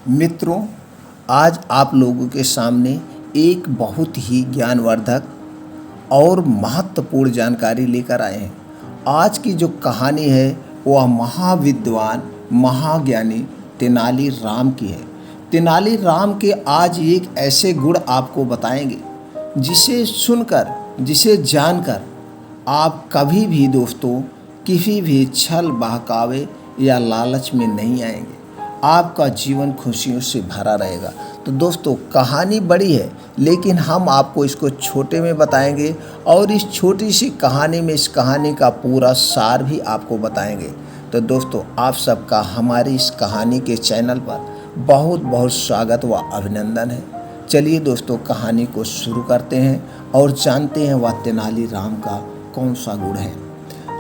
मित्रों, आज आप लोगों के सामने एक बहुत ही ज्ञानवर्धक और महत्वपूर्ण जानकारी लेकर आए हैं। आज की जो कहानी है वह महाविद्वान महाज्ञानी तेनाली राम की है। तेनाली राम के आज एक ऐसे गुण आपको बताएंगे जिसे सुनकर, जिसे जानकर आप कभी भी दोस्तों किसी भी छल बहकावे या लालच में नहीं आएंगे। आपका जीवन खुशियों से भरा रहेगा। तो दोस्तों, कहानी बड़ी है लेकिन हम आपको इसको छोटे में बताएंगे और इस छोटी सी कहानी में इस कहानी का पूरा सार भी आपको बताएंगे। तो दोस्तों, आप सबका हमारी इस कहानी के चैनल पर बहुत बहुत स्वागत व अभिनंदन है। चलिए दोस्तों, कहानी को शुरू करते हैं और जानते हैं वह तेनाली राम का कौन सा गुण है।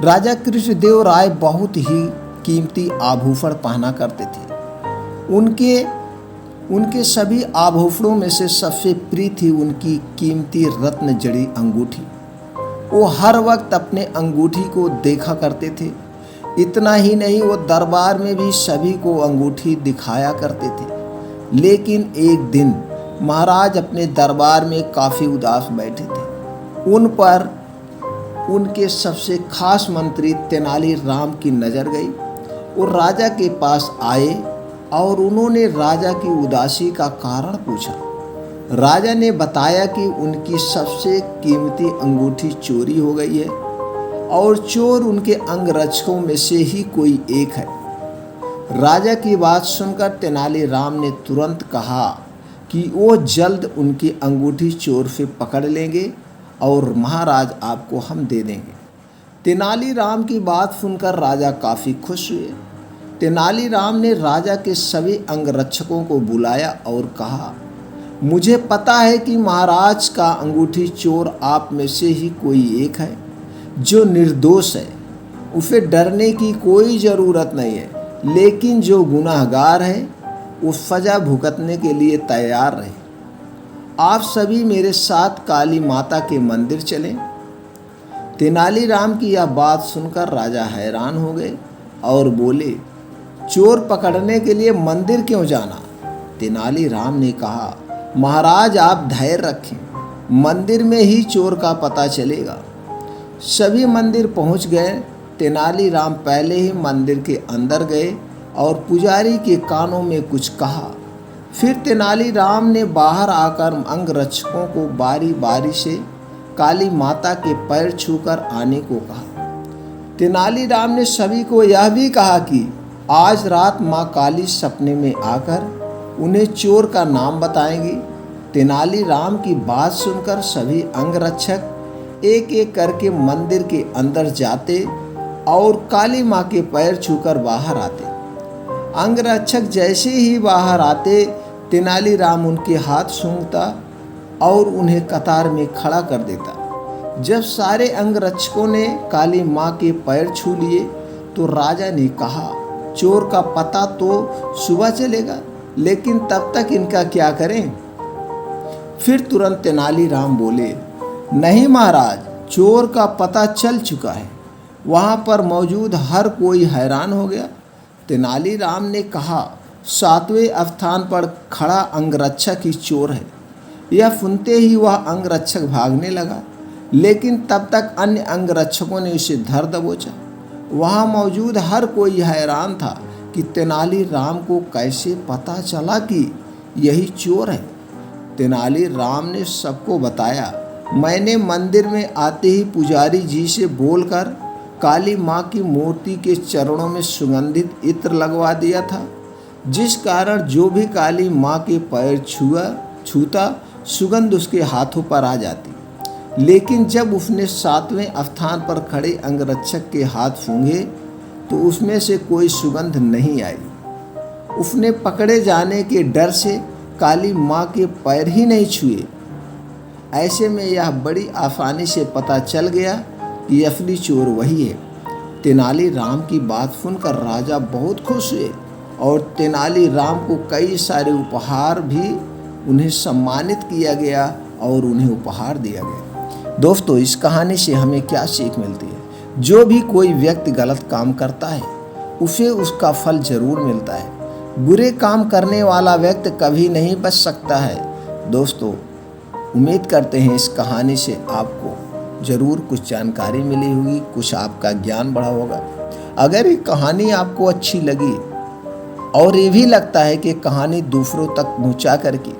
राजा कृष्णदेव राय बहुत ही कीमती आभूषण पहना करते थे। उनके सभी आभूषणों में से सबसे प्रिय थी उनकी कीमती रत्न जड़ी अंगूठी। वो हर वक्त अपने अंगूठी को देखा करते थे। इतना ही नहीं, वो दरबार में भी सभी को अंगूठी दिखाया करते थे। लेकिन एक दिन महाराज अपने दरबार में काफ़ी उदास बैठे थे। उन पर उनके सबसे खास मंत्री तेनाली राम की नज़र गई। वो राजा के पास आए और उन्होंने राजा की उदासी का कारण पूछा। राजा ने बताया कि उनकी सबसे कीमती अंगूठी चोरी हो गई है और चोर उनके अंगरक्षकों में से ही कोई एक है। राजा की बात सुनकर तेनाली राम ने तुरंत कहा कि वो जल्द उनकी अंगूठी चोर से पकड़ लेंगे और महाराज आपको हम दे देंगे। तेनाली राम की बात सुनकर राजा काफ़ी खुश हुए। तेनाली राम ने राजा के सभी अंगरक्षकों को बुलाया और कहा, मुझे पता है कि महाराज का अंगूठी चोर आप में से ही कोई एक है जो निर्दोष है। उसे डरने की कोई ज़रूरत नहीं है, लेकिन जो गुनाहगार है वो सज़ा भुगतने के लिए तैयार रहे। आप सभी मेरे साथ काली माता के मंदिर चलें। तेनाली राम की यह बात सुनकर राजा हैरान हो गए और बोले, चोर पकड़ने के लिए मंदिर क्यों जाना? तेनाली राम ने कहा, महाराज आप धैर्य रखें, मंदिर में ही चोर का पता चलेगा। सभी मंदिर पहुंच गए। तेनाली राम पहले ही मंदिर के अंदर गए और पुजारी के कानों में कुछ कहा। फिर तेनाली राम ने बाहर आकर अंगरक्षकों को बारी बारी से काली माता के पैर छूकर आने को कहा। तेनाली राम ने सभी को यह भी कहा कि आज रात माँ काली सपने में आकर उन्हें चोर का नाम बताएंगी। तेनाली राम की बात सुनकर सभी अंगरक्षक एक एक करके मंदिर के अंदर जाते और काली माँ के पैर छूकर बाहर आते। अंगरक्षक जैसे ही बाहर आते, तेनाली राम उनके हाथ सूंघता और उन्हें कतार में खड़ा कर देता। जब सारे अंगरक्षकों ने काली माँ के पैर छू लिए तो राजा ने कहा, चोर का पता तो सुबह चलेगा, लेकिन तब तक इनका क्या करें? फिर तुरंत तेनाली राम बोले, नहीं महाराज, चोर का पता चल चुका है। वहाँ पर मौजूद हर कोई हैरान हो गया। तेनाली राम ने कहा, 7वें स्थान पर खड़ा अंगरक्षक ही चोर है। यह सुनते ही वह अंगरक्षक भागने लगा, लेकिन तब तक अन्य अंगरक्षकों ने उसे धर दबोचा। वहाँ मौजूद हर कोई हैरान था कि तेनाली राम को कैसे पता चला कि यही चोर है। तेनाली राम ने सबको बताया, मैंने मंदिर में आते ही पुजारी जी से बोलकर काली माँ की मूर्ति के चरणों में सुगंधित इत्र लगवा दिया था, जिस कारण जो भी काली माँ के पैर छूता सुगंध उसके हाथों पर आ जाती। लेकिन जब उसने 7वें स्थान पर खड़े अंगरक्षक के हाथ सूंघे तो उसमें से कोई सुगंध नहीं आई। उसने पकड़े जाने के डर से काली माँ के पैर ही नहीं छुए। ऐसे में यह बड़ी आसानी से पता चल गया कि असली चोर वही है। तेनाली राम की बात सुनकर राजा बहुत खुश हुए और तेनाली राम को कई सारे उपहार भी उन्हें सम्मानित किया गया और उन्हें उपहार दिया गया। दोस्तों, इस कहानी से हमें क्या सीख मिलती है? जो भी कोई व्यक्ति गलत काम करता है उसे उसका फल जरूर मिलता है, बुरे काम करने वाला व्यक्ति कभी नहीं बच सकता है। दोस्तों, उम्मीद करते हैं इस कहानी से आपको ज़रूर कुछ जानकारी मिली होगी, कुछ आपका ज्ञान बढ़ा होगा। अगर ये कहानी आपको अच्छी लगी और ये भी लगता है कि कहानी दूसरों तक पहुंचा करके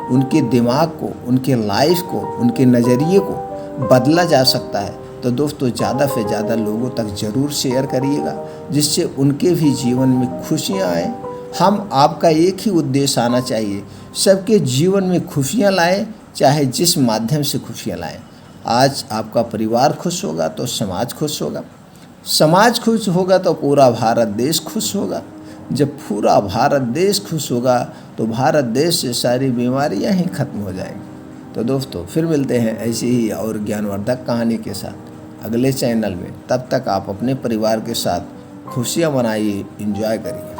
उनके दिमाग को, उनके लाइफ को, उनके नज़रिए को बदला जा सकता है, तो दोस्तों ज़्यादा से ज़्यादा लोगों तक ज़रूर शेयर करिएगा, जिससे उनके भी जीवन में खुशियाँ आएँ। हम आपका एक ही उद्देश्य आना चाहिए, सबके जीवन में खुशियाँ लाएँ, चाहे जिस माध्यम से खुशियाँ लाएँ। आज आपका परिवार खुश होगा तो समाज खुश होगा, समाज खुश होगा तो पूरा भारत देश खुश होगा। जब पूरा भारत देश खुश होगा तो भारत देश से सारी बीमारियां ही खत्म हो जाएंगी। तो दोस्तों, फिर मिलते हैं ऐसी ही और ज्ञानवर्धक कहानी के साथ अगले चैनल में। तब तक आप अपने परिवार के साथ खुशियां मनाइए, एंजॉय करिए।